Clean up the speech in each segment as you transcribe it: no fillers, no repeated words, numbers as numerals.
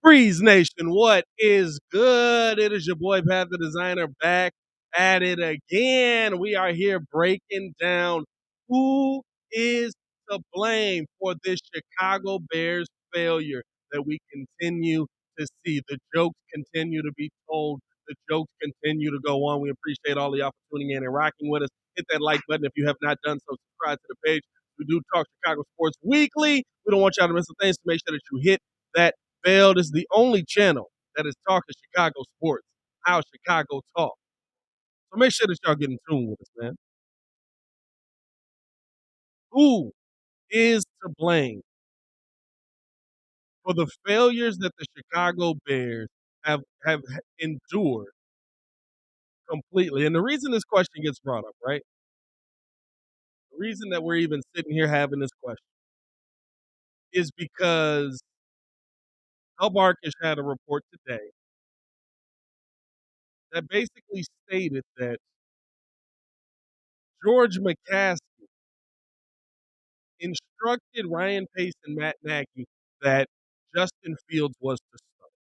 Breeze Nation, what is good? It is your boy Pat the Designer back at it again. We are here breaking down who is to blame for this Chicago Bears failure that we continue to see. The jokes continue to be told. The jokes continue to go on. We appreciate all of y'all for tuning in and rocking with us. Hit that like button if you have not done so. Subscribe to the page. We do talk Chicago sports weekly. We don't want y'all to miss a thing, so make sure that you hit that Failed is the only channel that is talking Chicago sports, how Chicago talk. So make sure that y'all get in tune with us, man. Who is to blame for the failures that the Chicago Bears have endured completely? And the reason this question gets brought up, right? The reason that we're even sitting here having this question is because Al Barkish had a report today that basically stated that George McCaskey instructed Ryan Pace and Matt Nagy that Justin Fields was to start.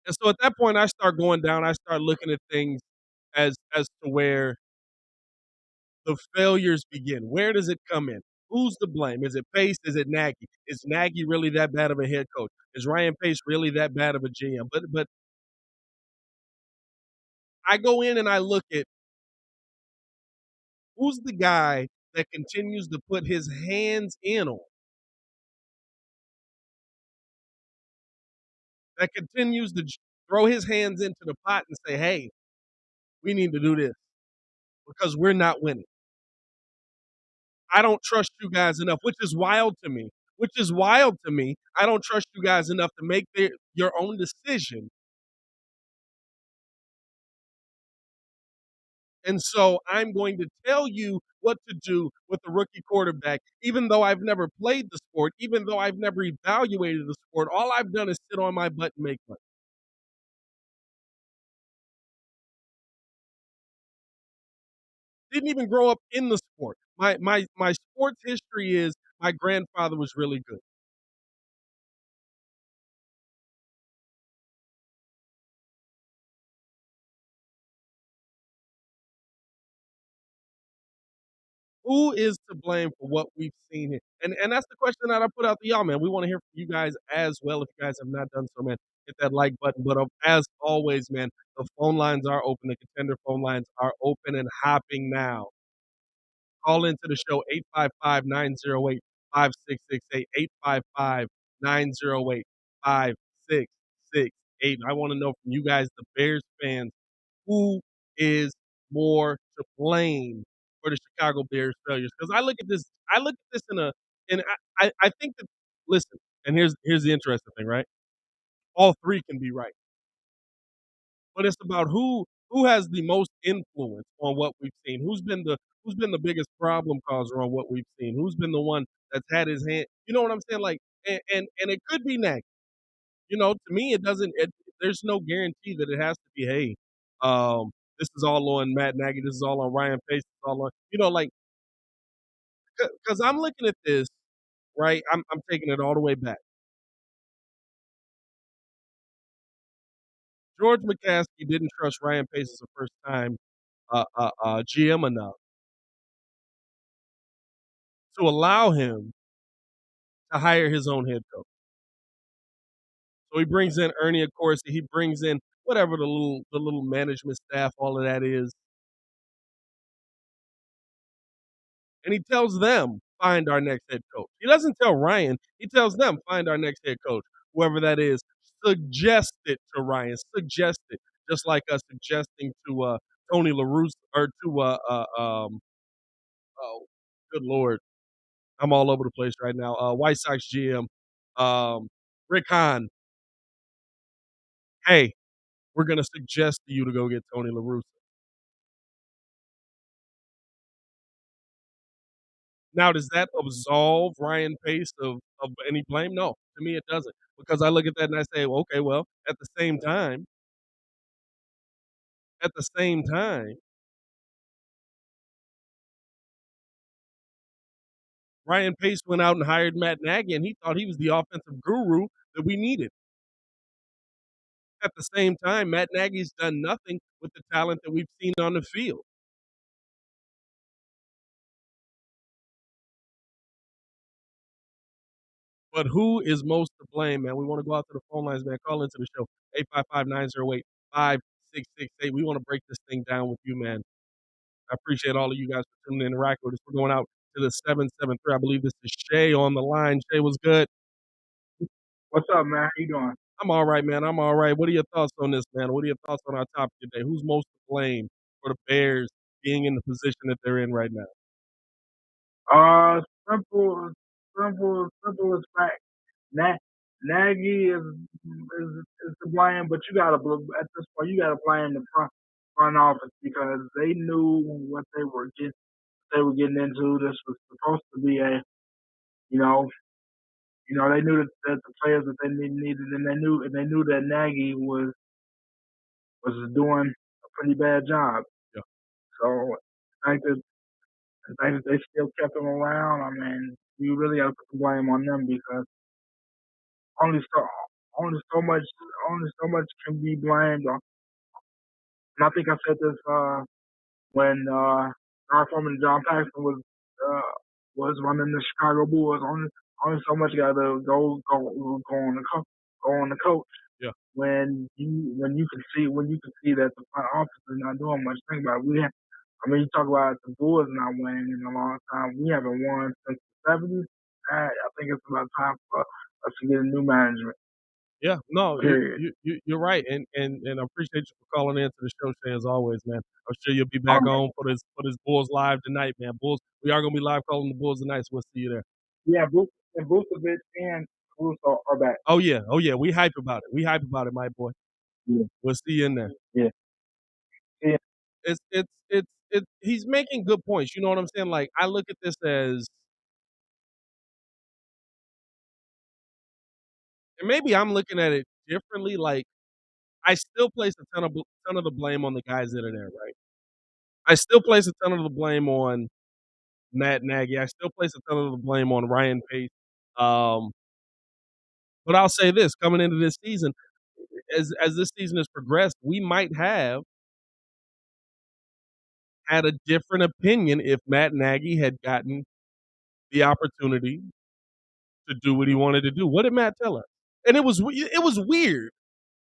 And so at that point, I start going down. I start looking at things as to where the failures begin. Where does it come in? Who's to blame? Is it Pace? Is it Nagy? Is Nagy really that bad of a head coach? Is Ryan Pace really that bad of a GM? But I go in and I look at who's the guy that continues to put his hands in on, that continues to throw his hands into the pot and say, hey, we need to do this because we're not winning. I don't trust you guys enough, which is wild to me. Which is wild to me. I don't trust you guys enough to make your own decision. And so I'm going to tell you what to do with the rookie quarterback, even though I've never played the sport, even though I've never evaluated the sport. All I've done is sit on my butt and make money. Didn't even grow up in the sport. My sports history is my grandfather was really good. Who is to blame for what we've seen here? And that's the question that I put out to y'all, man. We want to hear from you guys as well. If you guys have not done so, man, hit that like button. But as always, man, the phone lines are open. The Contender phone lines are open and hopping now. Call into the show 855-908-5668. 855-908-5668. I want to know from you guys, the Bears fans, who is more to blame for the Chicago Bears failures? Because I look at this I think that, listen, and here's the interesting thing, right? All three can be right, but it's about who has the most influence on what we've seen. Who's been the biggest problem causer on what we've seen? Who's been the one that's had his hand? You know what I'm saying? Like, and it could be Nagy. You know, to me, it doesn't. There's no guarantee that it has to be. Hey, this is all on Matt Nagy. This is all on Ryan Pace. It's all on. You know, like because I'm looking at this, right? I'm taking it all the way back. George McCaskey didn't trust Ryan Pace as a first time GM enough to allow him to hire his own head coach. So he brings in Ernie, of course. He brings in whatever the little management staff, all of that is, and he tells them, find our next head coach. He doesn't tell Ryan. He tells them, find our next head coach, whoever that is. Suggest it to Ryan. Suggest it, just like us suggesting to Tony LaRusse or to oh, good lord, I'm all over the place right now. White Sox GM Rick Hahn. Hey, we're gonna suggest to you to go get Tony LaRusse. Now, does that absolve Ryan Pace of any blame? No, to me it doesn't, because I look at that and I say, well, okay, well, at the same time, Ryan Pace went out and hired Matt Nagy, and he thought he was the offensive guru that we needed. At the same time, Matt Nagy's done nothing with the talent that we've seen on the field. But who is most to blame, man? We want to go out to the phone lines, man. Call into the show, 855-908-5668. We want to break this thing down with you, man. I appreciate all of you guys for tuning in and rocking with us. We're going out to the 773. I believe this is Shay on the line. Shay, was good? What's up, man? How you doing? I'm all right, man. I'm all right. What are your thoughts on this, man? What are your thoughts on our topic today? Who's most to blame for the Bears being in the position that they're in right now? Uh, simple, simple as fact. Nagy is to blame, but you gotta at this point you gotta blame the front office because they knew what they were getting into. This was supposed to be a you know they knew that the players that they needed, and they knew that Nagy was doing a pretty bad job. Yeah. So I think that the fact that they still kept him around, I mean, you really got to put the blame on them because only so only so much can be blamed. And I think I said this when our foreman John Paxson was running the Chicago Bulls. Only so much got to go on the coach. Yeah. When you can see that the front office is not doing much. Think about it. You talk about the Bulls not winning in a long time. We haven't won since the 70s. I think it's about time for us to get a new management. Yeah, no, Period. you're right, and I appreciate you for calling in to the show, Shay, as always, man. I'm sure you'll be back on for this Bulls live tonight, man. Bulls, we are gonna be live calling the Bulls tonight, so we'll see you there. Yeah, Vucevic and Caruso are back. Oh yeah, we hype about it. We hype about it, my boy. Yeah. We'll see you in there. Yeah. Yeah. It's he's making good points. You know what I'm saying? Like I look at this as, and maybe I'm looking at it differently. Like I still place a ton of the blame on the guys that are there, right? I still place a ton of the blame on Matt Nagy. I still place a ton of the blame on Ryan Pace. Um, but I'll say this: coming into this season, as this season has progressed, we might have had a different opinion if Matt Nagy had gotten the opportunity to do what he wanted to do. What did Matt tell us? And it was weird.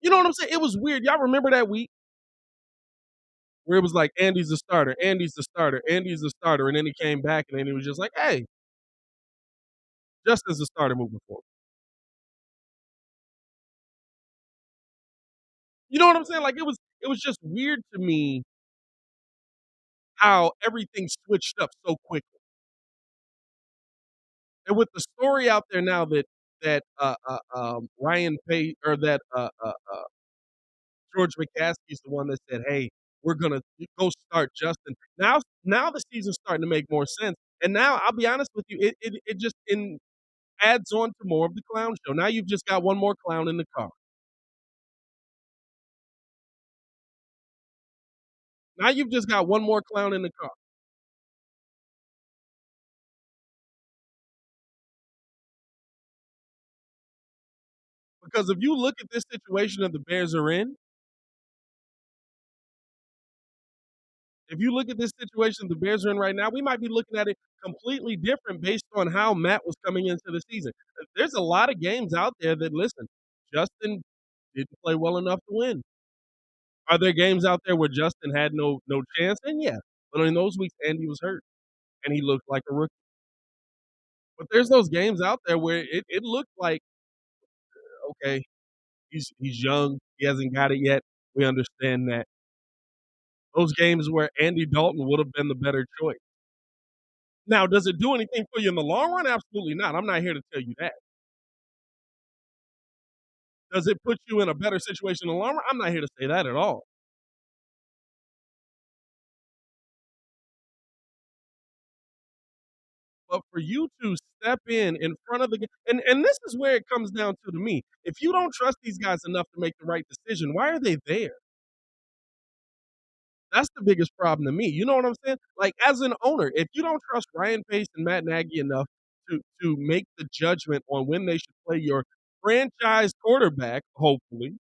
You know what I'm saying? It was weird. Y'all remember that week where it was like Andy's the starter, Andy's the starter, Andy's the starter, and then he came back and then he was just like, "Hey, Justin's the starter moving forward." You know what I'm saying? Like it was just weird to me how everything switched up so quickly. And with the story out there now that Ryan Pace or that George McCaskey is the one that said, "Hey, we're gonna go start Justin." Now the season's starting to make more sense. And now I'll be honest with you, it just adds on to more of the clown show. Now you've just got one more clown in the car. Now you've just got one more clown in the car. Because if you look at this situation that the Bears are in, if you look at this situation the Bears are in right now, we might be looking at it completely different based on how Matt was coming into the season. There's a lot of games out there that, listen, Justin didn't play well enough to win. Are there games out there where Justin had no chance? And yeah, but in those weeks, Andy was hurt and he looked like a rookie. But there's those games out there where it looked like, okay, he's young, he hasn't got it yet. We understand that. Those games where Andy Dalton would have been the better choice. Now, does it do anything for you in the long run? Absolutely not. I'm not here to tell you that. Does it put you in a better situation in the long run? I'm not here to say that at all. But for you to step in front of the and this is where it comes down to me. If you don't trust these guys enough to make the right decision, why are they there? That's the biggest problem to me. You know what I'm saying? Like as an owner, if you don't trust Ryan Pace and Matt Nagy enough to make the judgment on when they should play your franchise quarterback, hopefully,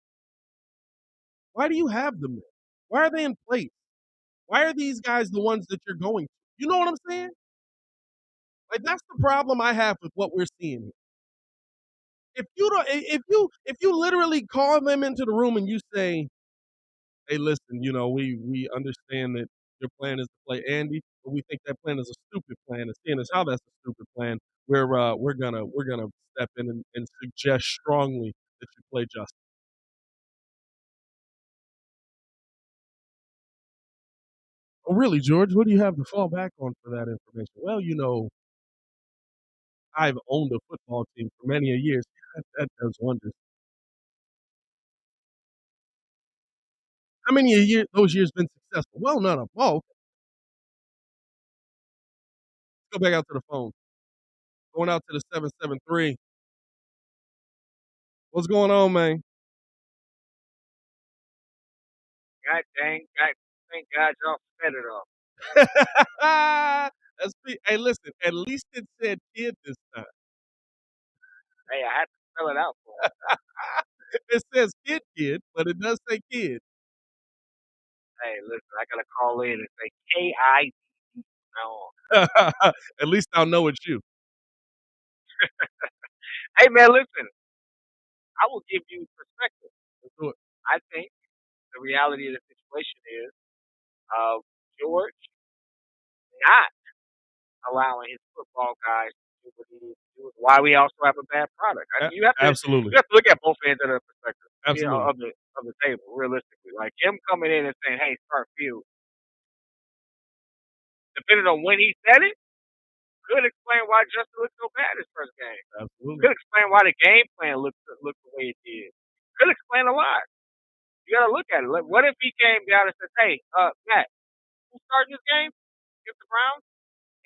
why do you have them there? Why are they in place? Why are these guys the ones that you're going to? You know what I'm saying? Like that's the problem I have with what we're seeing here. If you don't, if you literally call them into the room and you say, "Hey, listen, we understand that your plan is to play Andy, but we think that plan is a stupid plan. And seeing as how that's a stupid plan, we're gonna step in and suggest strongly that you play Justin." Oh, really, George? What do you have to fall back on for that information? Well, I've owned a football team for many a years. That does wonders. How many a year those years been successful? Well, none of them. Oh, okay. Go back out to the phone. Going out to the 773. What's going on, man? God dang, God, thank God y'all sped it off. Hey, listen, at least it said kid this time. Hey, I had to spell it out for him. It says kid, but it does say kid. Hey, listen, I gotta call in and say KI now on. At least I'll know it's you. Hey man, listen, I will give you perspective. Let's do it. I think the reality of the situation is George not allowing his football guys to do what he needs to do. Is why we also have a bad product. I mean, Absolutely. you have to look at both ends of the perspective. Absolutely. Of the table, realistically. Like him coming in and saying, "Hey, start field," depending on when he said it, could explain why Justin looked so bad his first game. Absolutely. Could explain why the game plan looked the way it did. Could explain a lot. You got to look at it. Like, what if he came down and said, "Hey, Matt, who's starting this game against the Browns?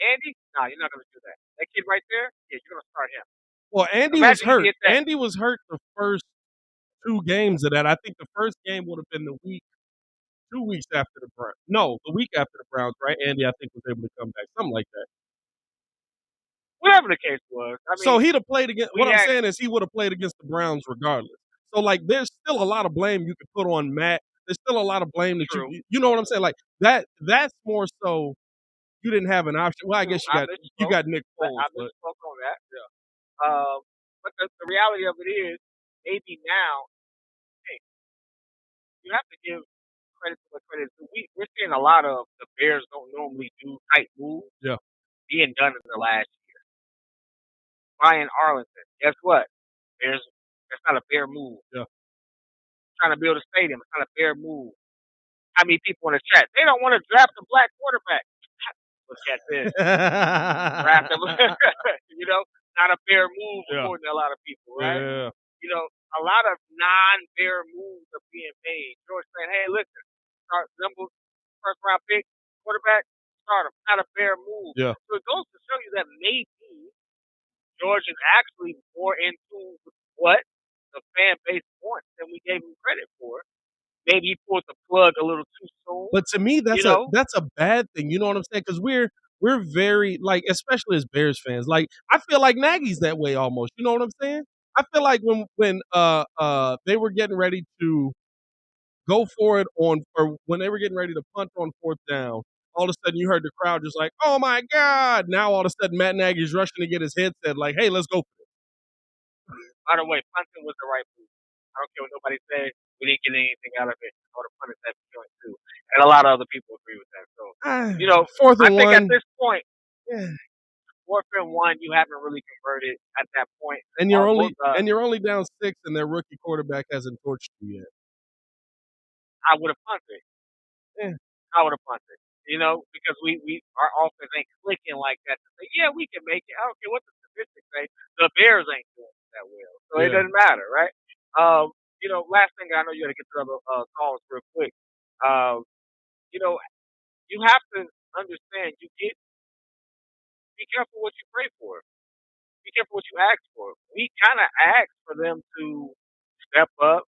Andy? Nah, you're not going to do that. That kid right there, yeah, you're going to start him." Well, Andy was Imagine he hurt. did that. Andy was hurt the first 2 games of that. I think the first game would have been 2 weeks after the Browns. No, the week after the Browns, right? Andy, I think, was able to come back, something like that. Whatever the case was. I mean, So he'd have played against. What I'm had, saying is he would have played against the Browns regardless. So like, there's still a lot of blame you could put on Matt. There's still a lot of blame that true. you know what I'm saying. Like that. That's more so you didn't have an option. Well, I True. guess you got Nick Foles, I but misspoke on that. Yeah. But the reality of it is, maybe now, hey, you have to give credit to what credit is due. We're seeing a lot of the Bears don't normally do type moves yeah, being done in the last year. Brian Arlington, guess what? Bears, that's not a Bear move. yeah. Trying to build a stadium, it's not a Bear move. How many people in the chat? They don't want to draft a black quarterback. Look at this. Draft him. Not a Bear move Yeah. according to a lot of people, right? Yeah. A lot of non-Bear moves are being made. George saying, "Hey, listen, start number first round pick, quarterback, start him." Not a Bear move. Yeah. So it goes to show you that maybe George is actually more in tune with what the fan base wants than we gave him credit for. Maybe he pulled the plug a little too soon. But to me, that's a bad thing. You know what I'm saying? Because we're very like, especially as Bears fans. Like I feel like Nagy's that way almost. You know what I'm saying? I feel like when they were getting ready to go for it or when they were getting ready to punt on 4th down, all of a sudden you heard the crowd just like, "Oh my God!" Now all of a sudden Matt Nagy's rushing to get his headset like, "Hey, let's go." By the way, punting was the right move. I don't care what nobody says. We didn't get anything out of it. I would have punted that joint too. And a lot of other people agree with that. So, 4th I and think 1. at this point, Yeah. 4th and 1, you haven't really converted at that point. And you're only down 6, and their rookie quarterback hasn't torched you yet. I would have punted. Yeah. I would have punted. Because our offense ain't clicking like that to say, yeah, we can make it. I don't care what the statistics say. The Bears ain't doing it that well, so it doesn't matter, right? Last thing I know, you got to get to other calls real quick. You have to understand. Be careful what you pray for. Be careful what you ask for. We kind of ask for them to step up,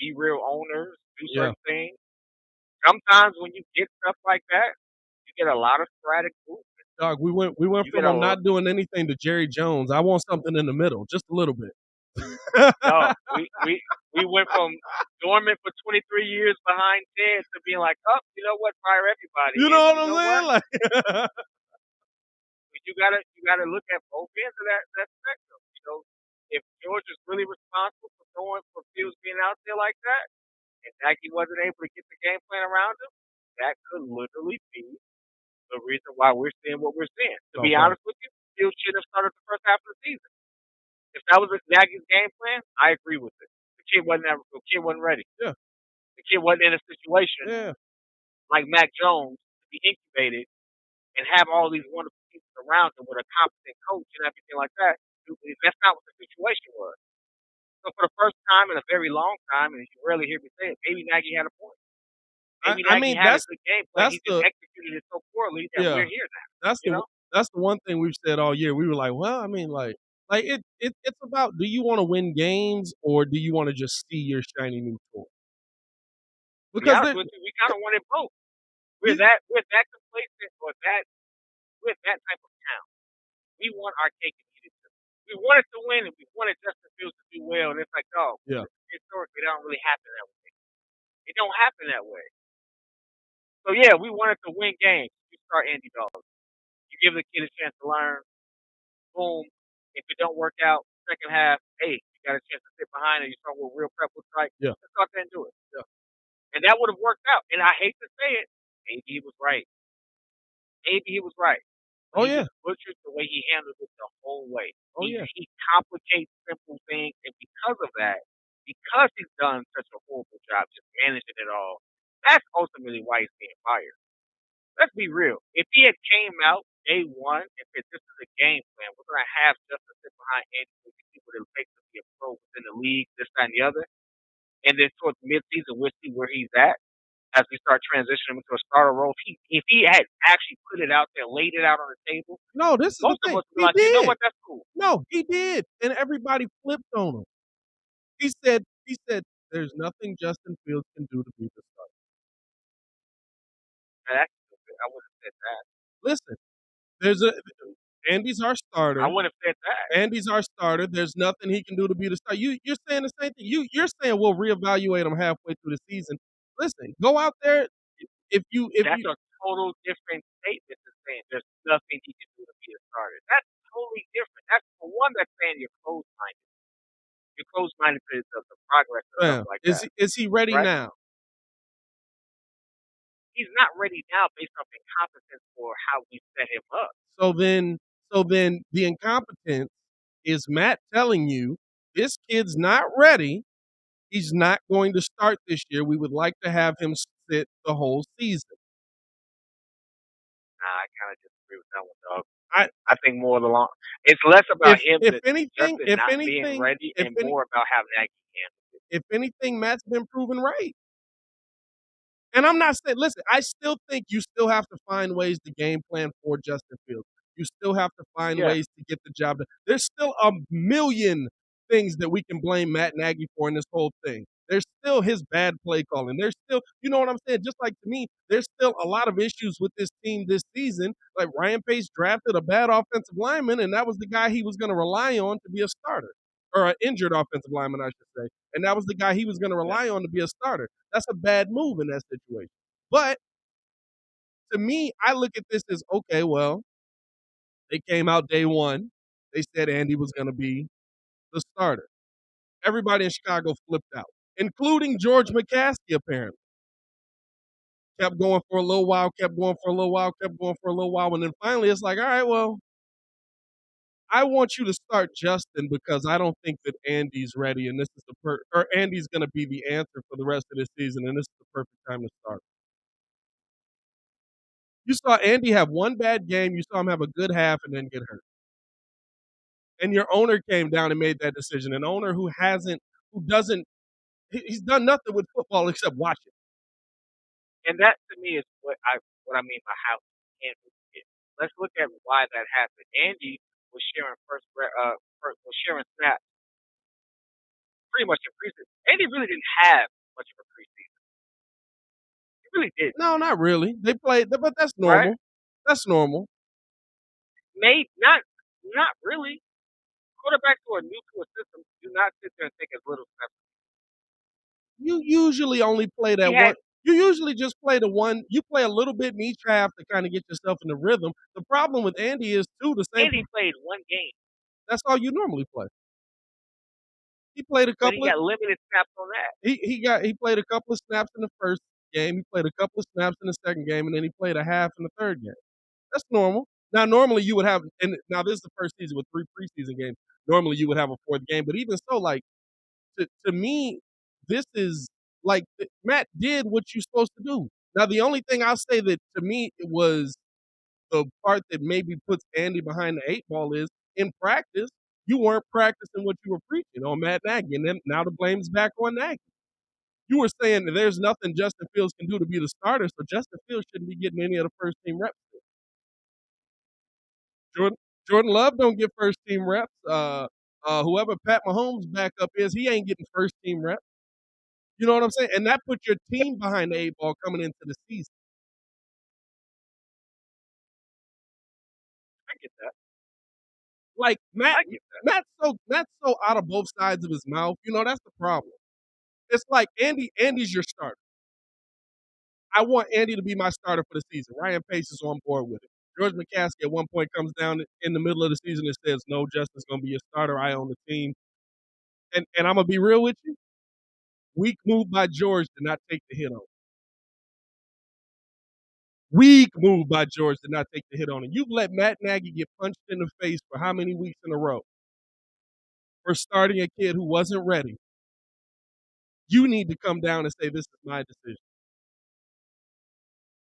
be real owners, do certain things. Sometimes when you get stuff like that, you get a lot of sporadic movement. Dog, we went You get from a I'm not doing anything to Jerry Jones. I want something in the middle, just a little bit. no. We went from dormant for 23 years behind Ted to being like, oh, you know what? Fire everybody. You And know what you I'm know saying? what? Like, You gotta look at both ends of that spectrum. You know, if George is really responsible for throwing for Fields being out there like that, and Nagy wasn't able to get the game plan around him, that could literally be the reason why we're seeing what we're seeing. To be okay. honest with you, Fields should have started the first half of the season. If that was Nagy's game plan, I agree with it. The kid wasn't ready. Yeah. The kid wasn't in a situation Yeah. like Mac Jones to be incubated and have all these wonderful pieces around him with a competent coach and everything like that. That's not what the situation was. So for the first time in a very long time, and you rarely hear me say it, maybe Nagy had a point. Maybe I Nagy mean, had a good game plan. that's He just the executed it so poorly that yeah. we're here now. That's You the know? that's the one thing we've said all year. We were like, well, I mean, like it's about, do you want to win games or do you want to just see your shiny new toy? To be Because honest with you, we kind of wanted both. We're you, that complacent or with that type of talent. We want our cake and eat it too. We wanted to win and we wanted Justin Fields to do well. And it's like, oh, yeah. historically, that don't really happen that way. It don't happen that way. So yeah, we wanted to win games. You start Andy Dalton. You give the kid a chance to learn. Boom. If it don't work out, second half, hey, you got a chance to sit behind and you saw what real prep looks like. Yeah. Let's go out there and do it. Yeah. And that would have worked out. And I hate to say it, maybe he was right. Maybe he was right. Oh He yeah. just butchered the way he handled it the whole way. Oh yeah. He complicates simple things, and because of that, because he's done such a horrible job just managing it all, that's ultimately why he's being fired. Let's be real. If he had came out day one and said this is a game plan, we're gonna have Justin sit behind Andy to see what it takes to be a pro within the league, this, that, and the other, and then towards midseason we'll see where he's at as we start transitioning into a starter role. If he had actually put it out there, laid it out on the table, No, this is the most of thing. us would be He like, you know did. what, that's cool. No, he did. And everybody flipped on him. He said, there's nothing Justin Fields can do to beat the starter. Now, that's stupid. I wouldn't have said that. Listen, Andy's our starter. I wouldn't have said that. Andy's our starter. There's nothing he can do to beat a starter. You're saying the same thing. You're saying we'll reevaluate him halfway through the season. Listen, go out there. If you That's a total different statement than saying there's nothing he can do to be a starter. That's totally different. That's for one, that's saying you're closed minded. You're closed minded to the progress and stuff like that. is he ready right? now? He's not ready now based off incompetence for how we set him up. So then the incompetence is Matt telling you this kid's not ready. He's not going to start this year. We would like to have him sit the whole season. Nah, I kind of disagree with that one, dog. I think more of the long. It's less about him if anything, being ready and more about how Nagy handles it. If anything, Matt's been proven right. And I'm not saying, listen, I still think you still have to find ways to game plan for Justin Fields. You still have to find ways to get the job done. There's still a million things that we can blame Matt Nagy for in this whole thing. There's still his bad play calling. There's still, you know what I'm saying? Just like to me, there's still a lot of issues with this team this season. Like Ryan Pace drafted a bad offensive lineman, and that was the guy he was going to rely on to be a starter. Or an injured offensive lineman, I should say. And that was the guy he was going to rely on to be a starter. That's a bad move in that situation. But to me, I look at this as, okay, well, they came out day one. They said Andy was going to be the starter. Everybody in Chicago flipped out, including George McCaskey, apparently. Kept going for a little while, kept going for a little while, kept going for a little while. And then finally it's like, all right, well, I want you to start Justin because I don't think that Andy's ready, and this is or Andy's going to be the answer for the rest of this season, and this is the perfect time to start. You saw Andy have one bad game. You saw him have a good half and then get hurt. And your owner came down and made that decision. An owner he's done nothing with football except watch it. And that to me is what I mean by how he handles it. Let's look at why that happened. Andy was sharing was sharing snaps pretty much in preseason. Andy really didn't have much of a preseason. He really did. No, not really. They played, but that's normal. Right? That's normal. Not really. Quarterbacks who are new to a system do not sit there and take as little steps. You usually only play He that one. had You usually just play the one. You play a little bit in each half to kind of get yourself in the rhythm. The problem with Andy is too the same. Andy played one game, That's all you normally play. He played a but he couple of. got limited snaps on that. He played a couple of snaps in the first game. He played a couple of snaps in the second game, and then he played a half in the third game. That's normal. Now, normally you would have, and now this is the first season with 3 preseason games. Normally you would have a fourth game, but even so, like to me, this is like Matt did what you're supposed to do. Now, the only thing I'll say that to me it was the part that maybe puts Andy behind the 8 ball is in practice, you weren't practicing what you were preaching on Matt Nagy, and then now the blame's back on Nagy. You were saying that there's nothing Justin Fields can do to be the starter, so Justin Fields shouldn't be getting any of the first team reps. Jordan Jordan Love don't get first team reps. Whoever Pat Mahomes' backup is, he ain't getting first team reps. You know what I'm saying? And that puts your team behind the 8 ball coming into the season. I get that. Like I get that. Matt's so out of both sides of his mouth. You know, that's the problem. It's like Andy's your starter. I want Andy to be my starter for the season. Ryan Pace is on board with it. George McCaskey at one point comes down in the middle of the season and says, "No, Justin's going to be your starter. I own the team." And I'm gonna be real with you. Weak move by George to not take the hit on. Weak move by George to not take the hit on it. You've let Matt Nagy get punched in the face for how many weeks in a row for starting a kid who wasn't ready. You need to come down and say, "This is my decision."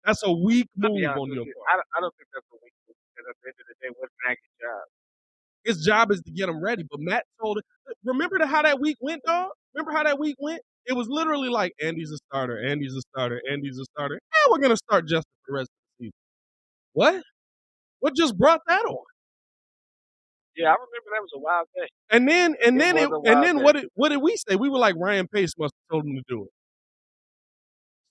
That's a weak I'll be move honest on with your you. part. I don't think that's a weak move because at the end of the day, what's Nagy's job? His job is to get him ready. But Matt told it. Remember how that week went, dog? Remember how that week went? It was literally like Andy's a starter, Andy's a starter, Andy's a starter. And we're gonna start Justin for the rest of the season. What? What just brought that on? Yeah, I remember that was a wild day. And then what did we say? We were like Ryan Pace must have told him to do it.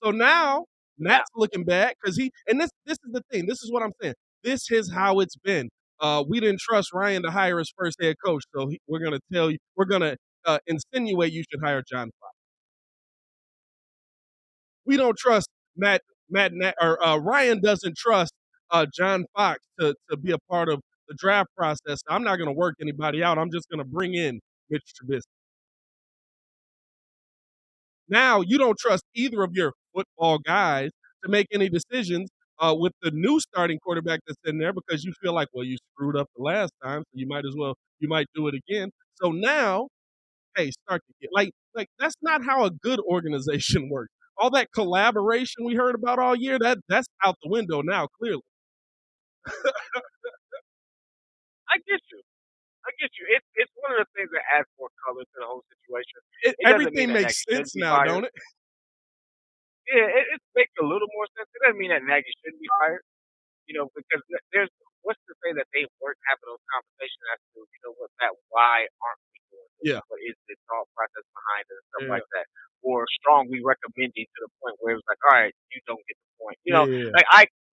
So now Matt's looking bad because this is the thing. This is what I'm saying. This is how it's been. We didn't trust Ryan to hire his first head coach, so we're gonna tell you we're gonna insinuate you should hire John Fox. We don't trust or Ryan doesn't trust John Fox to be a part of the draft process. I'm not gonna work anybody out. I'm just gonna bring in Mitch Trubisky. Now you don't trust either of your football guys to make any decisions with the new starting quarterback that's in there because you feel like, well, you screwed up the last time, so you might do it again. So now, hey, start to get like that's not how a good organization works. All that collaboration we heard about all year, that's out the window now, clearly. I get you. I get you. It's one of the things that adds more color to the whole situation. It doesn't mean Everything that makes Nagy sense shouldn't be now, fired. don't it? Yeah, it makes a little more sense. It doesn't mean that Nagy shouldn't be fired. Because there's what's to say that they weren't having those conversations as to why aren't we doing this? Yeah. What is the thought process behind it and stuff Yeah. like that? Or strongly recommending to the point where it was like, all right, you don't get the point. Yeah.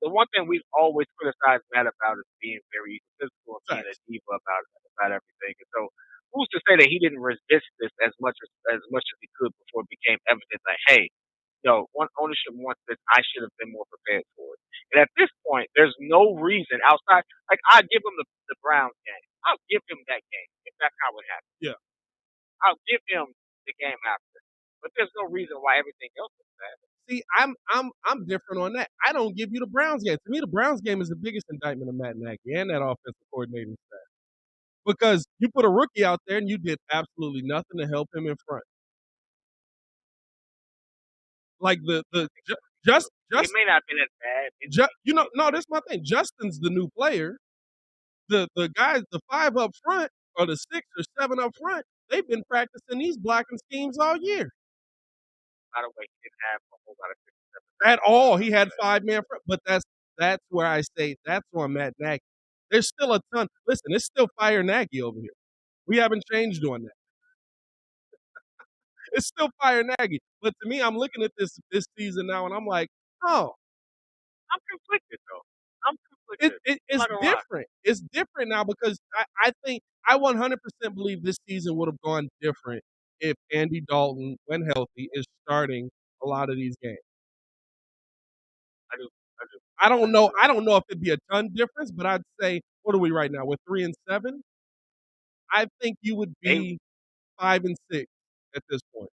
The one thing we've always criticized Matt about is being very egotistical and being a diva about everything. And so who's to say that he didn't resist this as much as he could before it became evident that hey, one ownership wants this, I should have been more prepared for it. And at this point, there's no reason outside. Like I give him the Browns game. I'll give him that game if that's how it happens. Yeah. I'll give him the game after. But there's no reason why everything else is bad. See, I'm different on that. I don't give you the Browns game. To me, the Browns game is the biggest indictment of Matt Nagy and that offensive coordinating staff. Because you put a rookie out there and you did absolutely nothing to help him in front. Like just It may not have been as bad. no, that's my thing. Justin's the new player. The guys, the 5 up front or the 6 or 7 up front, they've been practicing these blocking schemes all year. By the way, he didn't have a whole lot of at all. He had 5-man front, but that's where I say that's on Matt Nagy. There's still a ton. Listen, it's still fire Nagy over here. We haven't changed on that. It's still fire Nagy. But to me, I'm looking at this season now, and I'm like, oh. I'm conflicted though. with this. I'm It's not gonna lie. different. It's different now because I think I 100% believe this season would have gone different if Andy Dalton, when healthy, is starting a lot of these games. I do. I do. I don't know. I don't know if it'd be a ton difference, but I'd say, what are we right now? We're 3-7. I think you would A be 5-6 at this point.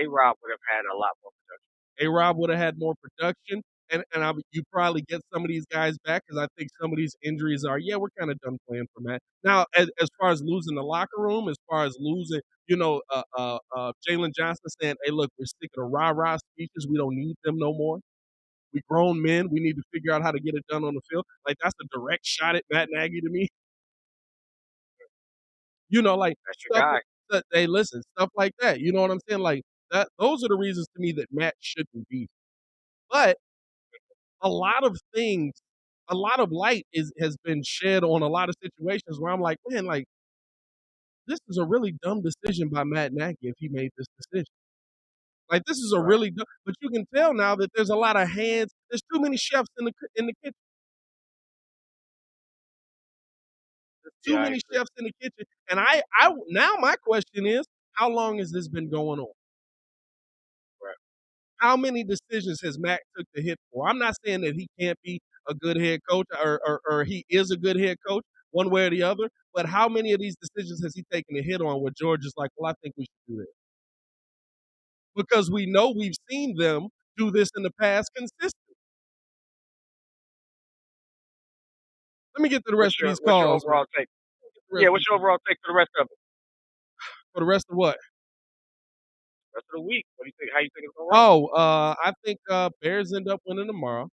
Rob would have had a lot more production. A-Rob would have had more production, and you probably get some of these guys back because I think some of these injuries are, yeah, we're kind of done playing for Matt. Now, as far as losing the locker room, as far as losing, Jalen Johnson saying, hey, look, we're sick of the rah-rah speeches. We don't need them no more. We grown men. We need to figure out how to get it done on the field. Like, that's a direct shot at Matt Nagy to me. Like That's your stuff. guy. Hey, listen, stuff like that. You know what I'm saying? Like that. Those are the reasons to me that Matt shouldn't be. But a lot of things, a lot of light has been shed on a lot of situations where I'm like, man, like this is a really dumb decision by Matt Nagy if he made this decision. Like this is a Right. really dumb. But you can tell now that there's a lot of hands. There's too many chefs in the kitchen. Too Yeah, I many agree. chefs in the kitchen. And I now my question is, how long has this been going on? Right. How many decisions has Matt took the hit for? I'm not saying that he can't be a good head coach or he is a good head coach one way or the other, but how many of these decisions has he taken a hit on where George is like, well, I think we should do this? Because we know we've seen them do this in the past consistently. Let me get to the rest of these What's your calls, man. overall take? Yeah, what's your overall take for the rest of it? For the rest of what? Rest of the week. What do you think? How you think it's gonna roll? Oh, I think Bears end up winning tomorrow.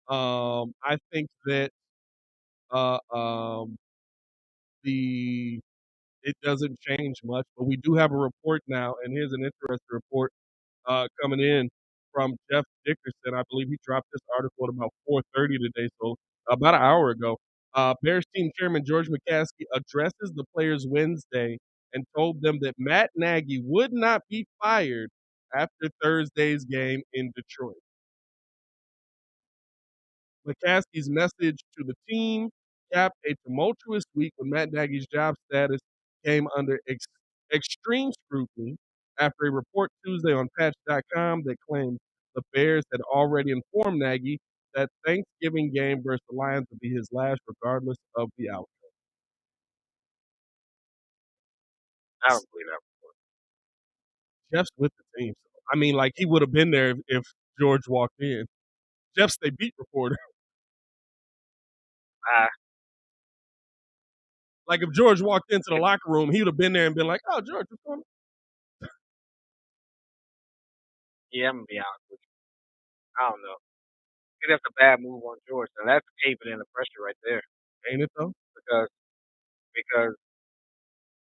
I think that uh, um, the it doesn't change much, but we do have a report now, and here's an interesting report coming in from Jeff Dickerson. I believe he dropped this article at about 4:30 today, so about an hour ago. Bears team chairman George McCaskey addresses the players Wednesday and told them that Matt Nagy would not be fired after Thursday's game in Detroit. McCaskey's message to the team capped a tumultuous week when Matt Nagy's job status came under extreme scrutiny after a report Tuesday on Patch.com that claimed the Bears had already informed Nagy that Thanksgiving game versus the Lions would be his last, regardless of the outcome. I don't believe that. Jeff's with the team. So, I mean, like he would have been there if George walked in. Jeff's the beat reporter. Ah, Like if George walked into the locker room, he would have been there and been like, "Oh, George, what's going on?" yeah, I'm gonna be honest with you. I don't know. I think that's a bad move on George. Now that's caving in the pressure right there Ain't it though? because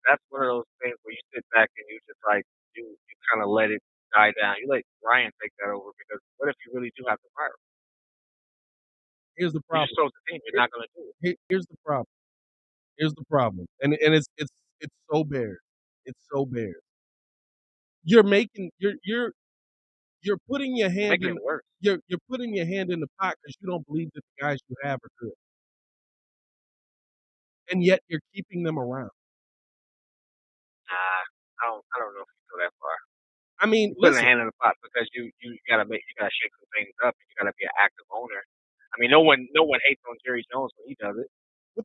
that's one of those things where you sit back and you just like you kind of let it die down. You let Ryan take that over because what if you really do have to fire him? Here's the You just problem. told the team you're not gonna do it. Here's the problem. Here's the problem. And it's so Bears. It's so Bears. You're making you're putting your You're hand making in it worse. you're putting your hand in the pot because you don't believe that the guys you have are good, and yet you're keeping them around. Nah, I don't know if you go that far. I mean, You're putting a listen, hand in the pot because you gotta shake some things up and you gotta be an active owner. I mean, no one hates on Jerry Jones when he does it.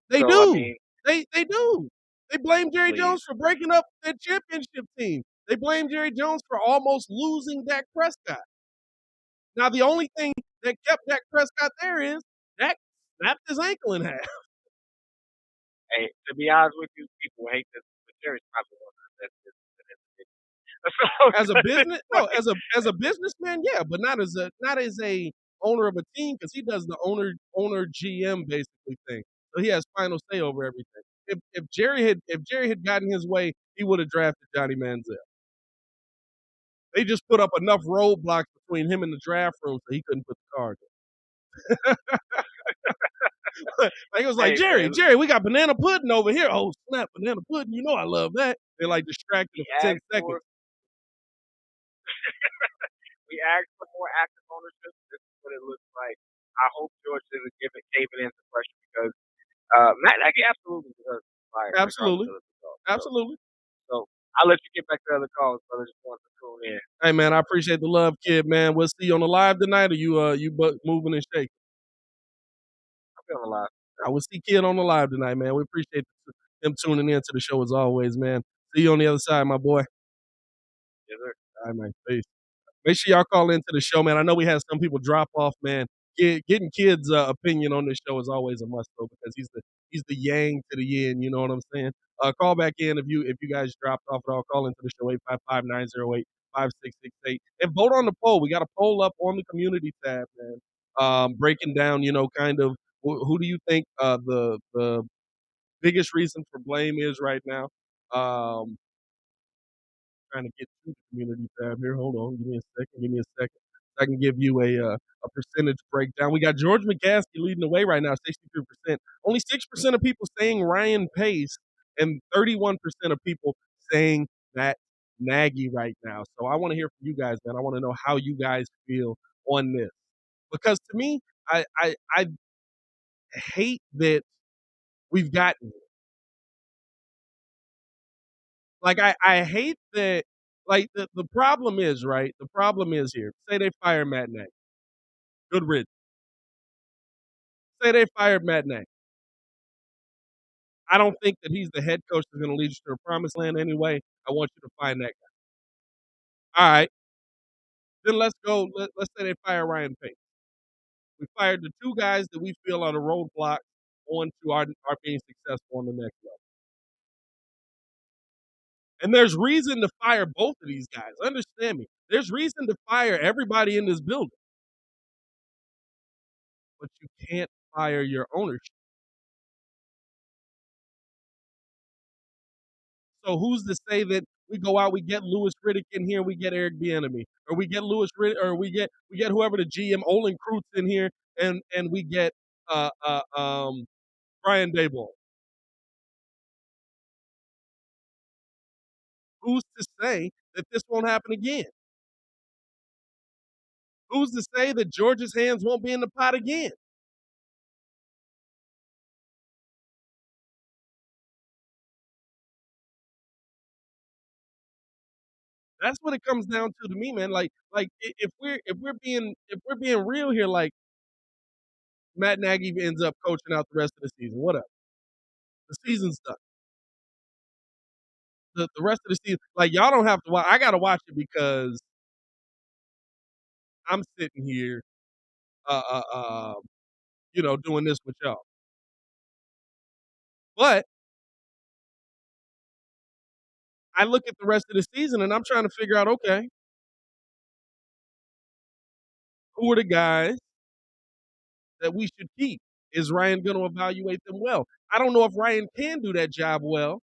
they So I do. mean, They do. They blame Jerry please, Jones for breaking up their championship team. They blame Jerry Jones for almost losing Dak Prescott. Now, the only thing that kept Dak Prescott there is Dak snapped his ankle in half. hey, to be honest with you, people hate this, but Jerry's probably one of the best businessmen in the As a business. business, no, as a businessman, yeah, but not as a owner of a team because he does the owner GM basically thing. So he has final say over everything. If Jerry had gotten his way, he would have drafted Johnny Manziel. They just put up enough roadblocks between him and the draft room so he couldn't put the card in. Like it was like Hey man, Jerry, we got banana pudding over here. Oh snap, banana pudding! You know I love that. They like distracted we him for 10 asked seconds. for we asked for more active ownership. This is what it looks like. I hope George didn't cave it into pressure because Matt Nagy absolutely deserves to be fired regardless Absolutely. of the result. Absolutely. So I'll let you get back to the other calls, brother. Just wanted to tune in. Hey, man, I appreciate the love, kid, man. We'll see you on the live tonight, or you moving and shaking? I'm feeling alive. I will see kid on the live tonight, man. We appreciate him tuning in to the show as always, man. See you on the other side, my boy. Yes, sir. All right, man. Peace. Make sure y'all call into the show, man. I know we had some people drop off, man. Getting kids' opinion on this show is always a must, though, because he's the yang to the yin. You know what I'm saying? Call back in if you guys dropped off at all. Call into the show 855-908-5668 and vote on the poll. We got a poll up on the community tab, man. Breaking down, kind of who do you think the biggest reason for blame is right now. Trying to get to the community tab here. Hold on, give me a second. Give me a second. I can give you a percentage breakdown. We got George McCaskey leading the way right now, 63%. Only 6% of people saying Ryan Pace, and 31% of people saying that Nagy right now. So I want to hear from you guys, man. I want to know how you guys feel on this, because to me, I hate that we've gotten like I hate that. Like the problem is, right? The problem is here. Say they fire Matt Nagy. Good riddance. Say they fired Matt Nagy. I don't think that he's the head coach that's going to lead you to the promised land anyway. I want you to find that guy. All right. Then let's go. Let's say they fire Ryan Pace. We fired the two guys that we feel are the roadblock on to our being successful on the next level. And there's reason to fire both of these guys. Understand me. There's reason to fire everybody in this building. But you can't fire your ownership. So who's to say that we go out, we get Louis Riddick in here, we get Eric Bieniemy, or we get Louis Riddick, or we get whoever the GM Olin Kreutz in here, and we get uh, uh, um, Brian Daboll. Who's to say that this won't happen again? Who's to say that Georgia's hands won't be in the pot again? That's what it comes down to me, man. If we're being real here, like Matt Nagy ends up coaching out the rest of the season. What up? The season's done. The rest of the season, like y'all don't have to watch. I got to watch it because I'm sitting here, uh, uh, uh, doing this with y'all. But I look at the rest of the season and I'm trying to figure out, okay, who are the guys that we should keep? Is Ryan going to evaluate them well? I don't know if Ryan can do that job well.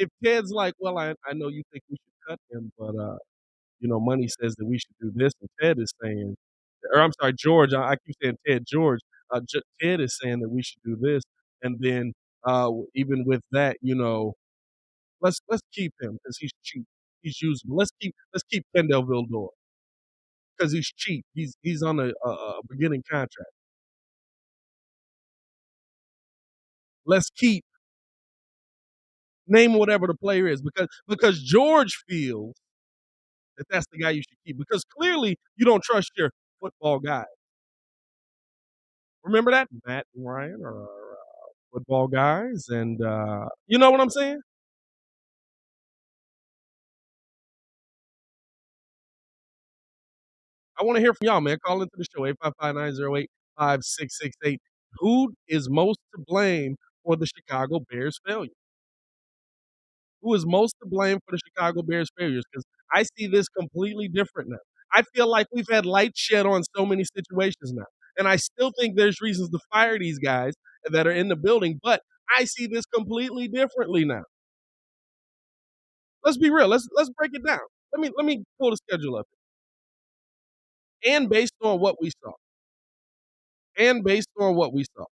If Ted's like, well, I know you think we should cut him, but money says that we should do this, and Ted is saying, or I'm sorry, George. I keep saying Ted. George. Ted is saying that we should do this, and then even with that, let's keep him because he's cheap. He's usable. Let's keep Kendall Vildor because he's cheap. He's on a beginning contract. Let's keep name whatever the player is because George feels that that's the guy you should keep because clearly you don't trust your football guy. Remember that Matt and Ryan are football guys, and you know what I'm saying. I want to hear from y'all, man. Call into the show 855-908-5668. Who is most to blame for the Chicago Bears failure? Who is most to blame for the Chicago Bears failures? Because I see this completely different now. I feel like we've had light shed on so many situations now. And I still think there's reasons to fire these guys that are in the building, but I see this completely differently now. Let's be real. Let's break it down. Let me pull the schedule up. And based on what we saw. And based on what we saw.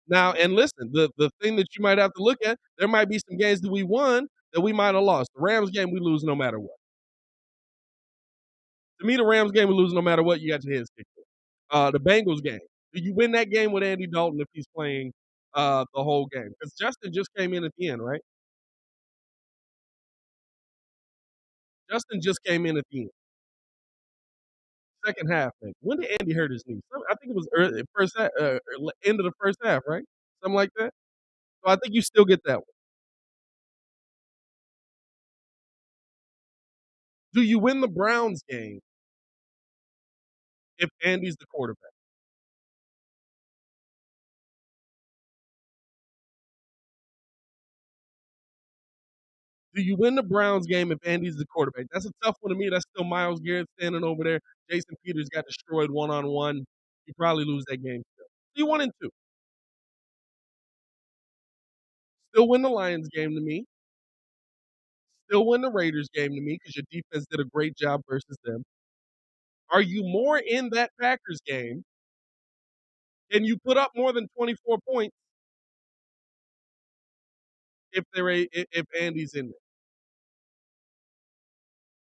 Now, and listen, the thing that you might have to look at, there might be some games that we won, that we might have lost. The Rams game, we lose no matter what. To me, the Rams game, we lose no matter what. You got your heads kicked in. The Bengals game, do you win that game with Andy Dalton if he's playing the whole game? Because Justin just came in at the end, right? Justin just came in at the end. Second half, man. When did Andy hurt his knee? I think it was early, first half, end of the first half, right? Something like that. So I think you still get that one. Do you win the Browns game if Andy's the quarterback? Do you win the Browns game if Andy's the quarterback? That's a tough one to me. That's still Myles Garrett standing over there. Jason Peters got destroyed one-on-one. You probably lose that game still. So you 1-2. Still win the Lions game to me. Still win the Raiders game to me because your defense did a great job versus them. Are you more in that Packers game? Can you put up more than 24 points if Andy's in there?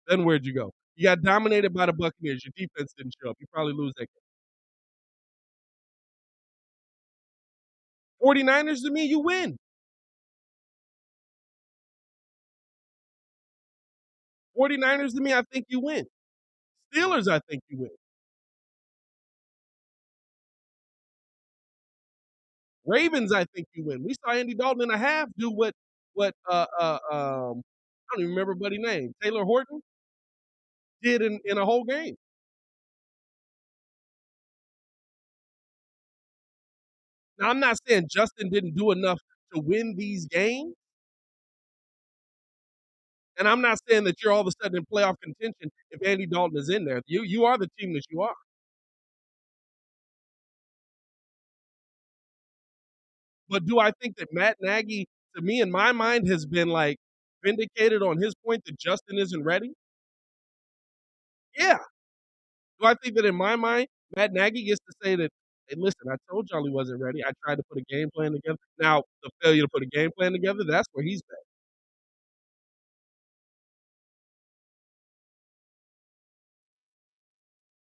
Then where'd you go? You got dominated by the Buccaneers. Your defense didn't show up. You probably lose that game. 49ers to me, you win. 49ers to me, I think you win. Steelers, I think you win. Ravens, I think you win. We saw Andy Dalton in a half do what I don't even remember buddy name. Taylor Horton did in a whole game. Now I'm not saying Justin didn't do enough to win these games. And I'm not saying that you're all of a sudden in playoff contention if Andy Dalton is in there. You are the team that you are. But do I think that Matt Nagy, to me, in my mind, has been like vindicated on his point that Justin isn't ready? Yeah. Do I think that in my mind, Matt Nagy gets to say that, hey, listen, I told y'all he wasn't ready. I tried to put a game plan together. Now, the failure to put a game plan together, that's where he's bad.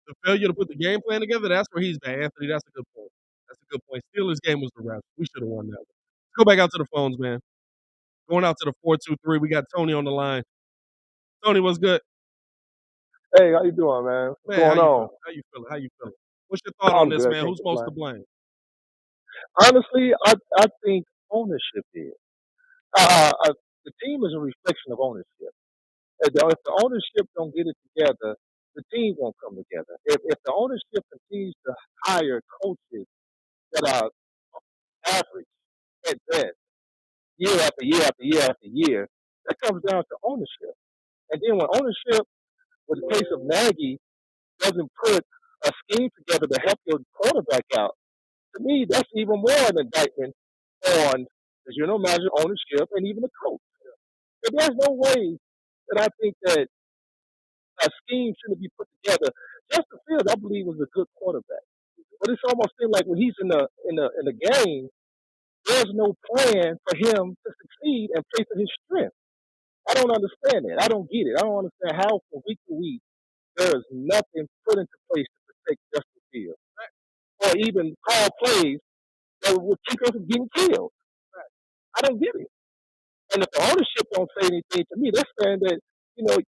The failure to put the game plan together, that's where he's bad. Anthony, that's a good point. That's a good point. Steelers game was the rest. We should have won that one. Let's go back out to the phones, man. Going out to the 423. We got Tony on the line. Tony, what's good? Hey, how you doing, man? What's Man, going on? How you feeling? How you feeling? What's your thought on I'm this, good. man? Can't Who's most to complain. blame? Honestly, I think ownership is. The team is a reflection of ownership. If the ownership don't get it together, the team won't come together. If the ownership continues to hire coaches that are average at best, year after year after year after year, that comes down to ownership. And then when ownership, with the case of Nagy, doesn't put a scheme together to help your quarterback out, to me, that's even more an indictment on the general manager, ownership, and even the coach. But there's no way that I think that a scheme shouldn't be put together. Justin Fields, I believe, was a good quarterback, but it's almost seems like when he's in the game, there's no plan for him to succeed and play to his strength. I don't understand that. I don't get it. I don't understand how from week to week there is nothing put into place to protect Justin Fields, or even call plays that would keep him from getting killed. I don't get it. And if the ownership don't say anything to me, they're saying that,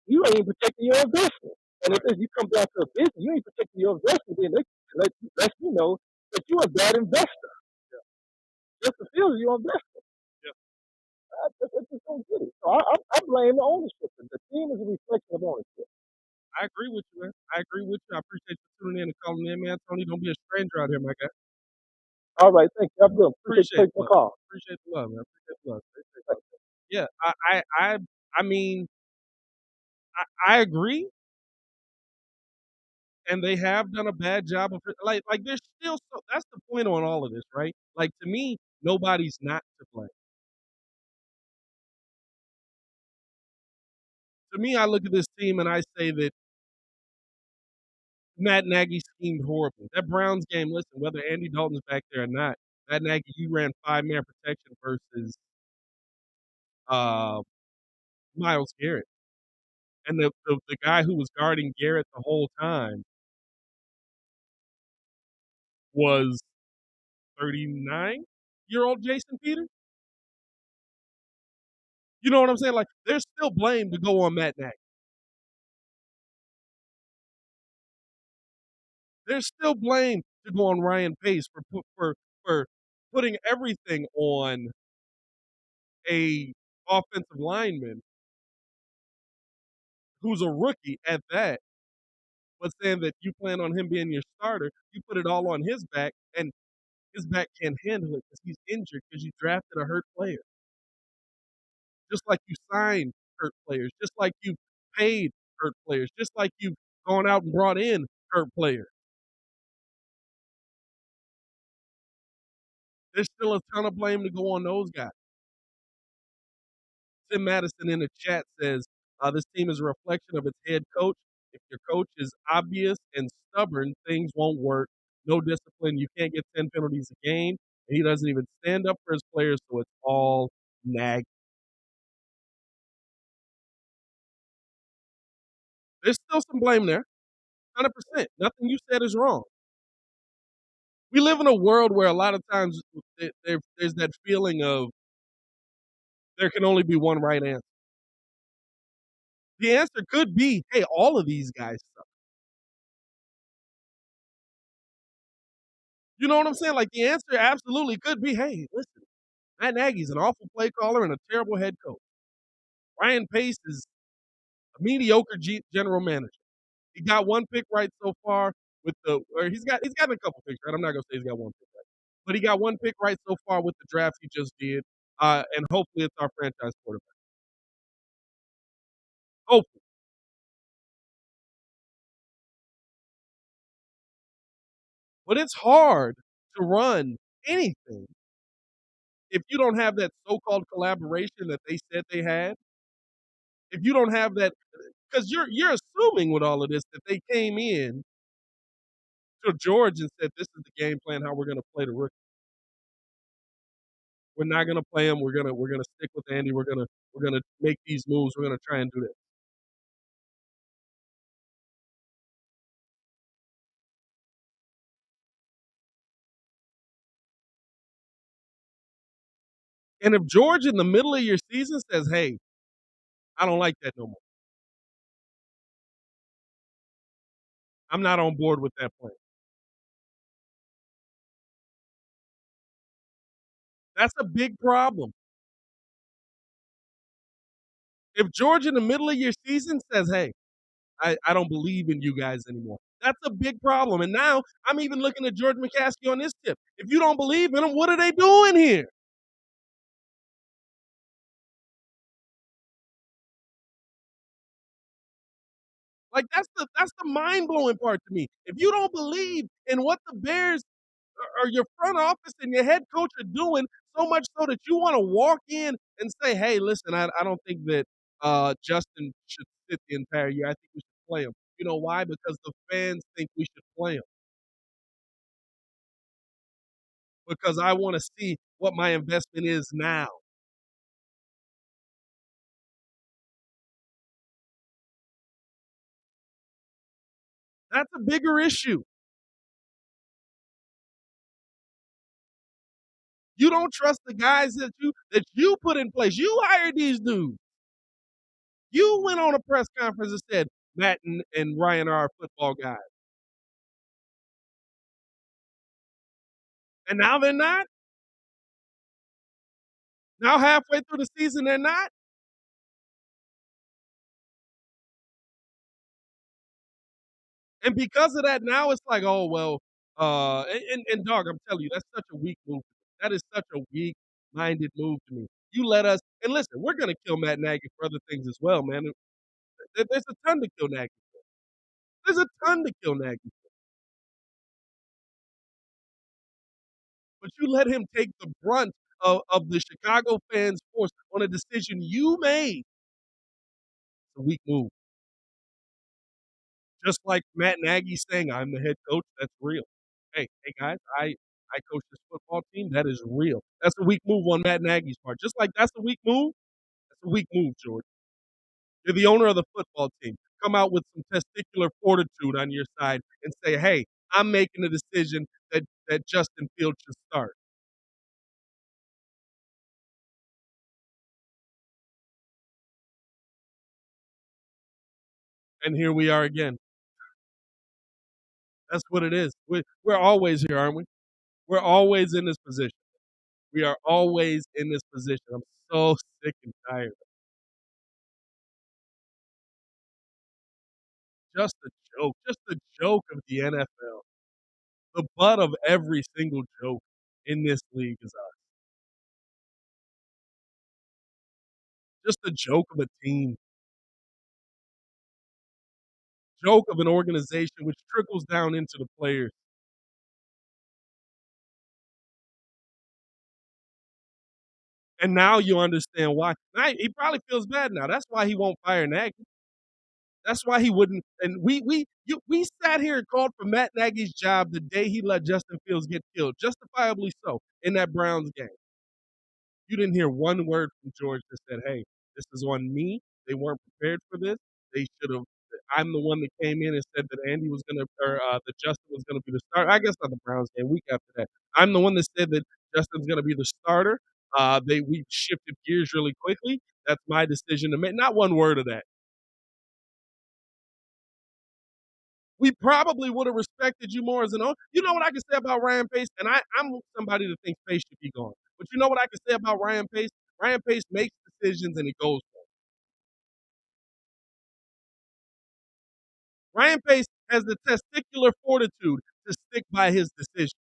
you ain't protecting your investment. And if you come down to a business, you ain't protecting your investment, then they let you know that you're a bad investor. Just to feel your investment. Yeah. I just don't get it. So I blame the ownership. The team is a reflection of ownership. I agree with you, man. I agree with you. I appreciate you tuning in and calling in, man. Tony, don't be a stranger out here, my guy. All right, thank you. I'm good. Appreciate you taking my call. Appreciate the love, man. Appreciate the love. Yeah, I mean, I agree, and they have done a bad job of it. Like there's still that's the point on all of this, right? Like to me, nobody's not to blame. To me, I look at this team and I say that Matt Nagy schemed horribly. That Browns game, listen, whether Andy Dalton's back there or not, Matt Nagy, you ran 5-man protection versus Myles Garrett. And the guy who was guarding Garrett the whole time was 39-year-old Jason Peters. You know what I'm saying? Like, there's still blame to go on Matt Nagy. There's still blame to go on Ryan Pace for putting everything on a offensive lineman who's a rookie at that, but saying that you plan on him being your starter, you put it all on his back, and his back can't handle it because he's injured because you drafted a hurt player. Just like you signed hurt players, just like you paid hurt players, just like you've gone out and brought in hurt players. There's still a ton of blame to go on those guys. Tim Madison in the chat says, this team is a reflection of its head coach. If your coach is obvious and stubborn, things won't work. No discipline. You can't get 10 penalties a game. And he doesn't even stand up for his players, so it's all nag. There's still some blame there. 100%. Nothing you said is wrong. We live in a world where a lot of times there's that feeling of there can only be one right answer. The answer could be, hey, all of these guys suck. You know what I'm saying? Like, the answer absolutely could be, hey, listen, Matt Nagy's an awful play caller and a terrible head coach. Ryan Pace is a mediocre general manager. He got one pick right so far or he's gotten a couple picks right. I'm not gonna say he's got one pick right, but he got one pick right so far with the draft he just did, and hopefully it's our franchise quarterback. Hopefully, but it's hard to run anything if you don't have that so-called collaboration that they said they had. If you don't have that, because you're assuming with all of this that they came in to George and said, "This is the game plan. How we're going to play the rookie. We're not going to play him. We're gonna stick with Andy. We're gonna make these moves. We're gonna try and do this." And if George in the middle of your season says, "Hey, I don't like that no more. I'm not on board with that plan," that's a big problem. If George in the middle of your season says, "Hey, I don't believe in you guys anymore," that's a big problem. And now I'm even looking at George McCaskey on this tip. If you don't believe in them, what are they doing here? Like, that's the mind blowing part to me. If you don't believe in what the Bears or your front office and your head coach are doing, so much so that you want to walk in and say, "Hey, listen, I don't think that Justin should sit the entire year. I think we should play him." You know why? Because the fans think we should play him. Because I want to see what my investment is now. That's a bigger issue. You don't trust the guys that you put in place. You hired these dudes. You went on a press conference and said Matt and Ryan are our football guys. And now they're not? Now halfway through the season, they're not? And because of that, now it's like, oh well, and dog, I'm telling you, that's such a weak move. That is such a weak-minded move to me. You let us, and listen, we're gonna kill Matt Nagy for other things as well, man. There's a ton to kill Nagy for. There's a ton to kill Nagy for. But you let him take the brunt of the Chicago fans' force on a decision you made. It's a weak move. Just like Matt Nagy saying, "I'm the head coach," that's real. Hey guys, I coach this football team. That is real. That's a weak move on Matt Nagy's part. Just like that's a weak move. That's a weak move, George. You're the owner of the football team. Come out with some testicular fortitude on your side and say, hey, I'm making a decision that Justin Fields should start. And here we are again. That's what it is. We're always here, aren't we? We're always in this position. We are always in this position. I'm so sick and tired. Just a joke. Just a joke of the NFL. The butt of every single joke in this league is us. Just a joke of a team. Joke of an organization which trickles down into the players. And now you understand why. Now, he probably feels bad now. That's why he won't fire Nagy. That's why he wouldn't. And we sat here and called for Matt Nagy's job the day he let Justin Fields get killed, justifiably so, in that Browns game. You didn't hear one word from George that said, "Hey, this is on me. They weren't prepared for this. They should have." I'm the one that came in and said that Andy was going to, or that Justin was going to be the starter. I guess not the Browns game. Week after that, I'm the one that said that Justin's going to be the starter. We shifted gears really quickly. That's my decision to make. Not one word of that. We probably would have respected you more as an owner. You know what I can say about Ryan Pace? And I'm somebody that thinks Pace should be gone. But you know what I can say about Ryan Pace? Ryan Pace makes decisions and he goes for it. Ryan Pace has the testicular fortitude to stick by his decision.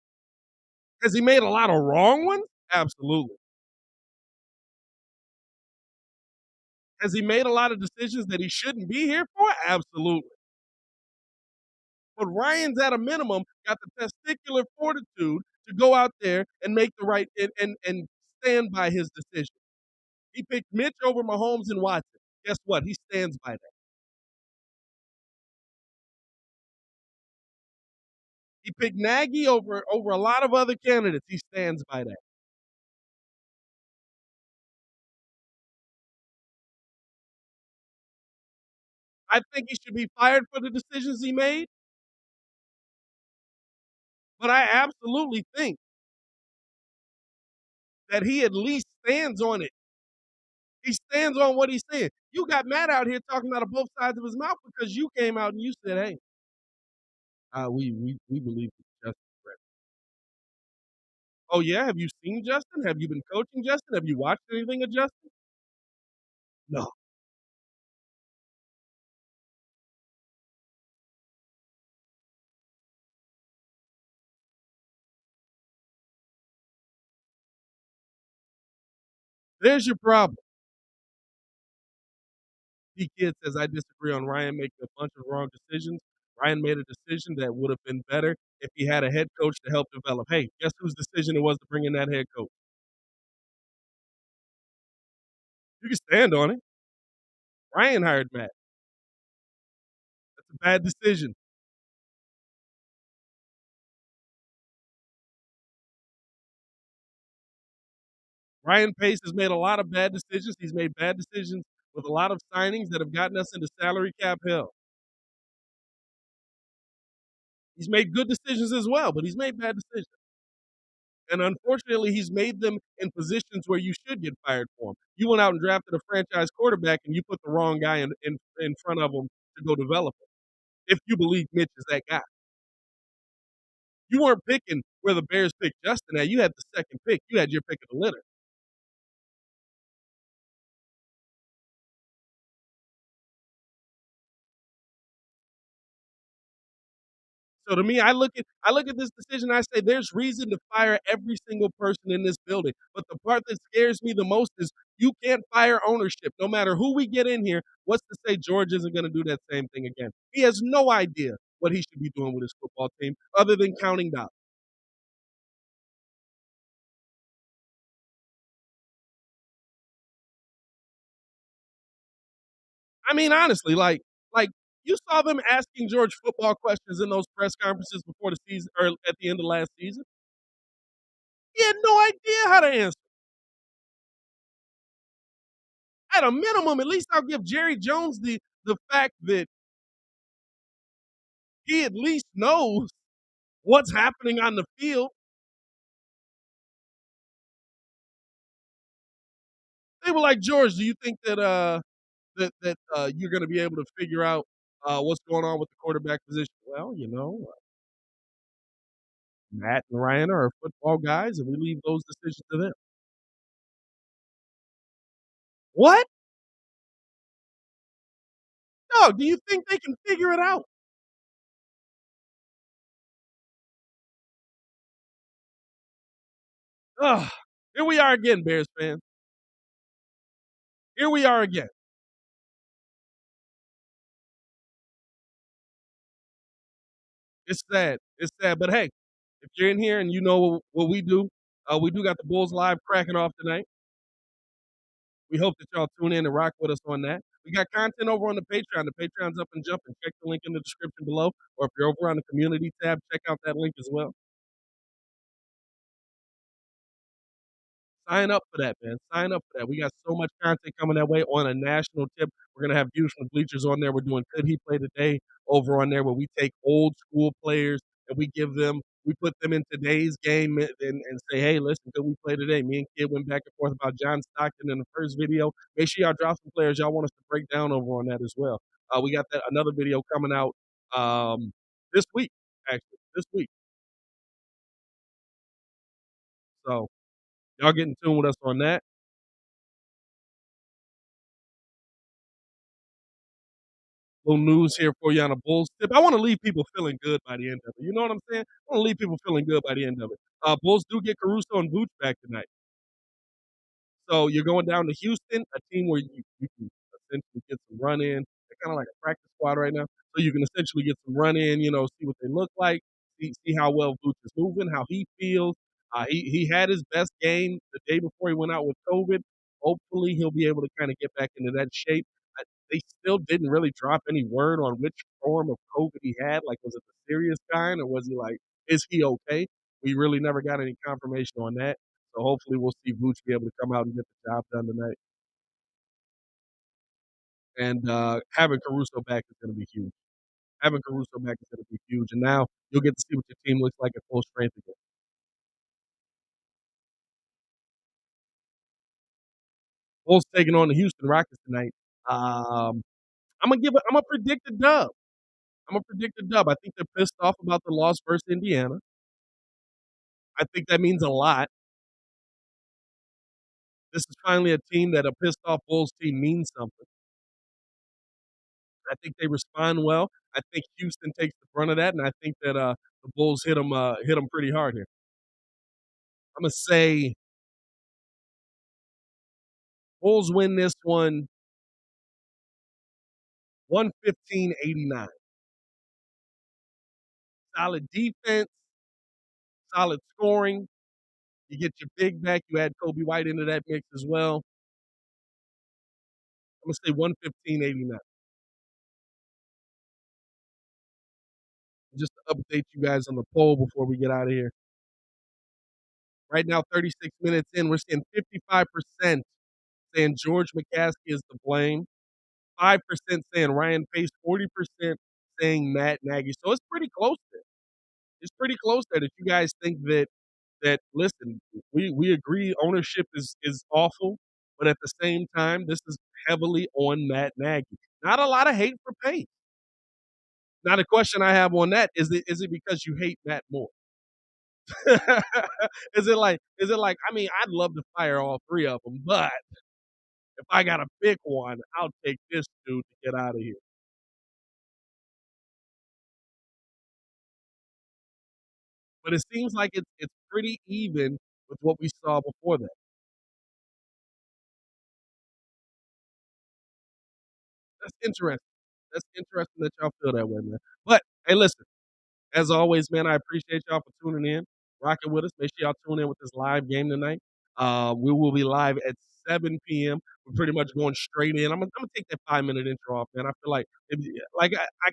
Has he made a lot of wrong ones? Absolutely. Has he made a lot of decisions that he shouldn't be here for? Absolutely. But Ryan's at a minimum got the testicular fortitude to go out there and make the right and stand by his decision. He picked Mitch over Mahomes and Watson. Guess what? He stands by that. He picked Nagy over a lot of other candidates. He stands by that. I think he should be fired for the decisions he made, but I absolutely think that he at least stands on it. He stands on what he's saying. You got Matt out here talking out of both sides of his mouth because you came out and you said, "Hey, we believe that Justin's ready." Oh yeah, have you seen Justin? Have you been coaching Justin? Have you watched anything of Justin? No. There's your problem. D Kid says I disagree on Ryan making a bunch of wrong decisions. Ryan made a decision that would have been better if he had a head coach to help develop. Hey, guess whose decision it was to bring in that head coach? You can stand on it. Ryan hired Matt. That's a bad decision. Ryan Pace has made a lot of bad decisions. He's made bad decisions with a lot of signings that have gotten us into salary cap hell. He's made good decisions as well, but he's made bad decisions. And unfortunately, he's made them in positions where you should get fired for him. You went out and drafted a franchise quarterback and you put the wrong guy in front of him to go develop him. If you believe Mitch is that guy. You weren't picking where the Bears picked Justin at. You had the second pick. You had your pick of the litter. So to me, I look at this decision. I say there's reason to fire every single person in this building. But the part that scares me the most is you can't fire ownership. No matter who we get in here, what's to say George isn't going to do that same thing again? He has no idea what he should be doing with his football team other than counting dollars. I mean, honestly, like you saw them asking George football questions in those press conferences before the season or at the end of last season. He had no idea how to answer. at a minimum, at least I'll give Jerry Jones the fact that he at least knows what's happening on the field. They were like, George, do you think that you're going to be able to figure out what's going on with the quarterback position? Well, Matt and Ryan are football guys, and we leave those decisions to them. What? No, do you think they can figure it out? Ugh. Here we are again, Bears fans. Here we are again. It's sad. It's sad. But hey, if you're in here and you know what we do got the Bulls live cracking off tonight. We hope that y'all tune in and rock with us on that. We got content over on the Patreon. The Patreon's up and jumping. Check the link in the description below. Or if you're over on the community tab, check out that link as well. Sign up for that, man. Sign up for that. We got so much content coming that way on a national tip. We're going to have views from bleachers on there. We're doing Could He Play Today over on there where we take old school players and we put them in today's game and say, hey, listen, could we play today? Me and Kid went back and forth about John Stockton in the first video. Make sure y'all drop some players y'all want us to break down over on that as well. We got another video coming out this week, actually, this week. So y'all get in tune with us on that. Little news here for you on a Bulls tip. I want to leave people feeling good by the end of it. You know what I'm saying? I want to leave people feeling good by the end of it. Bulls do get Caruso and Vooch back tonight. So you're going down to Houston, a team where you can essentially get some run in. They're kind of like a practice squad right now. So you can essentially get some run in, see what they look like, see how well Vooch is moving, how he feels. He had his best game the day before he went out with COVID. Hopefully he'll be able to kind of get back into that shape. They still didn't really drop any word on which form of COVID he had. Like, was it the serious kind or was he like, is he okay? We really never got any confirmation on that. So hopefully we'll see Vooch be able to come out and get the job done tonight. And having Caruso back is going to be huge. Having Caruso back is going to be huge. And now you'll get to see what your team looks like at full strength again. Bulls taking on the Houston Rockets tonight. I'm gonna predict a dub. I'm gonna predict a dub. I think they're pissed off about the loss versus Indiana. I think that means a lot. This is finally a team that a pissed off Bulls team means something. I think they respond well. I think Houston takes the brunt of that, and I think that the Bulls hit them pretty hard here. I'm gonna say Bulls win this one 115-89. Solid defense, solid scoring. You get your big back. You add Kobe White into that mix as well. I'm gonna say 115-89. Just to update you guys on the poll before we get out of here. Right now, 36 minutes in, we're seeing 55% saying George McCaskey is to blame, 5% saying Ryan Pace, 40% saying Matt Nagy. So it's pretty close there. It's pretty close there that you guys think that listen, we agree ownership is awful, but at the same time, this is heavily on Matt Nagy. Not a lot of hate for Pace. Now the question I have on that is it because you hate Matt more? Is it like I mean, I'd love to fire all three of them, but if I gotta pick one, I'll take this dude to get out of here. But it seems like it's pretty even with what we saw before that. That's interesting. That's interesting that y'all feel that way, man. But hey, listen, as always, man, I appreciate y'all for tuning in, rocking with us. Make sure y'all tune in with this live game tonight. We will be live at 7 p.m. We're pretty much going straight in. I'm gonna take that 5 minute intro off, man. I feel like I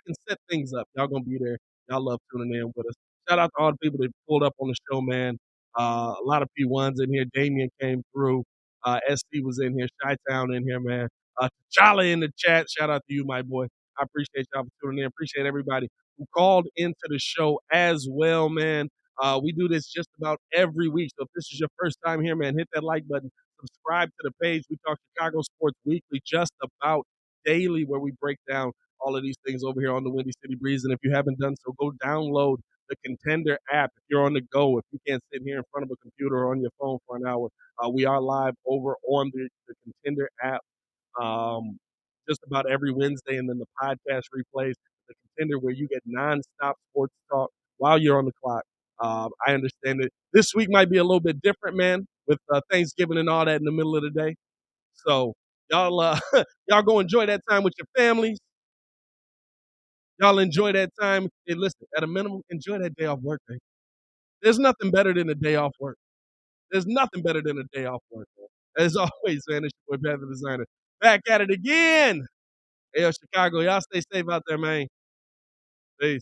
can set things up. Y'all gonna be there. Y'all love tuning in with us. Shout out to all the people that pulled up on the show, man. A lot of P1s in here. Damien came through. SC was in here, Chi-Town in here, man. T'Challa in the chat. Shout out to you, my boy. I appreciate y'all for tuning in. Appreciate everybody who called into the show as well, man. We do this just about every week. So if this is your first time here, man, hit that like button. Subscribe to the page. We talk Chicago sports weekly, just about daily, where we break down all of these things over here on the Windy City Breeze. And if you haven't done so, go download the Contender app. If you're on the go, if you can't sit here in front of a computer or on your phone for an hour, we are live over on the Contender app just about every Wednesday, and then the podcast replays, the Contender, where you get nonstop sports talk while you're on the clock. I understand that this week might be a little bit different, man, with Thanksgiving and all that in the middle of the day. So y'all, y'all go enjoy that time with your families. Y'all enjoy that time. And listen, at a minimum, enjoy that day off work, man. There's nothing better than a day off work. There's nothing better than a day off work, man. As always, man, it's your boy, Panther Designer. Back at it again. Hey, yo, Chicago, y'all stay safe out there, man. Peace.